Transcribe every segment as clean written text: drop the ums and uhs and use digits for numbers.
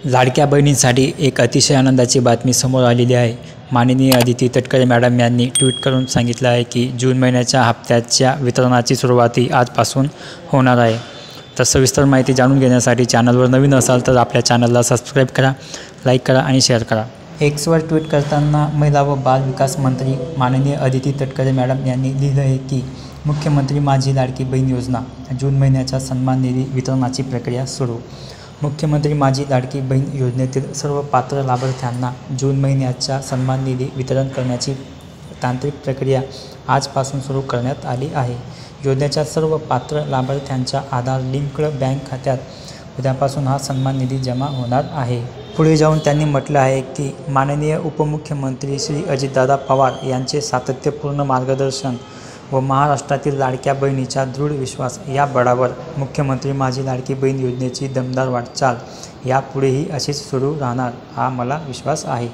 लाडक्या बहिणींसाठी एक अतिशय आनंदाची बातमी समोर आलेली आहे। माननीय अदिती तटकरे मॅडम यांनी ट्विट करून सांगितलं आहे की जून महिन्याच्या हप्त्याच्या वितरणाची सुरुवात आजपासून होणार आहे। तर सविस्तर माहिती जाणून घेण्यासाठी चॅनलवर नवीन असाल तर आपल्या चॅनलला सबस्क्राईब करा, लाईक करा आणि शेअर करा। एक्सवर ट्विट करताना महिला व बाल विकास मंत्री माननीय अदिती तटकरे मॅडम यांनी लिहिलं आहे की मुख्यमंत्री माझी लाडकी बहीण योजना जून महिन्याच्या सन्मान निधी वितरणाची प्रक्रिया सुरू। मुख्यमंत्री माझी लाडकी बहीण योजनेतील सर्व पात्र लाभार्थ्यांना जून महिन्याच्या सन्मान निधी वितरण करण्याची तांत्रिक प्रक्रिया आजपासून सुरू करण्यात आली आहे। योजनेच्या सर्व पात्र लाभार्थ्यांच्या आधार लिंक्ड बँक खात्यात उद्यापासून हा सन्मान निधी जमा होणार आहे। पुढे जाऊन त्यांनी म्हटलं आहे की माननीय उपमुख्यमंत्री श्री अजितदादा पवार यांचे सातत्यपूर्ण मार्गदर्शन व महाराष्ट्रातील लाडक्या बहिणीचा दृढ विश्वास या बळावर मुख्यमंत्री माझी लाडकी बहीण योजनेची दमदार वाटचाल यापुढेही अशीच सुरू राहणार हा मला विश्वास आहे।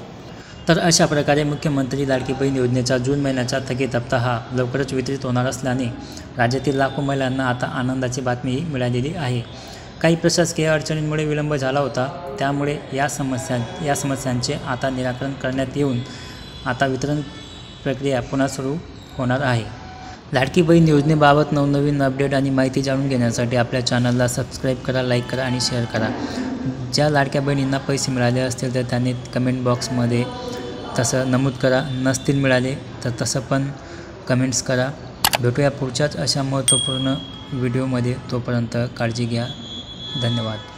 तर अशा प्रकारे मुख्यमंत्री लाडकी बहीण योजनेचा जून महिन्याचा थकीत हप्ता हा लवकरच वितरित होणार असल्याने राज्यातील लाखो महिलांना आता आनंदाची बातमीही मिळालेली आहे। काही प्रशासकीय अडचणींमुळे विलंब झाला होता, त्यामुळे या समस्यांचे आता निराकरण करण्यात येऊन आता वितरण प्रक्रिया पुन्हा सुरू होणार आहे। लाडकी बहीण योजनेबाबत नवनवीन अपडेट आणि माहिती जाणून घेण्यासाठी आपल्या चॅनलला सबस्क्राईब करा, लाईक करा आणि शेअर करा। ज्या लाडक्या बहिणींना पैसे मिळाले असतील तर त्यांनी कमेंट बॉक्समध्ये तसं नमूद करा, नसतील मिळाले तर तसं पण कमेंट्स करा। भेटूया पुढच्याच अशा महत्त्वपूर्ण व्हिडिओमध्ये, तोपर्यंत काळजी घ्या। धन्यवाद।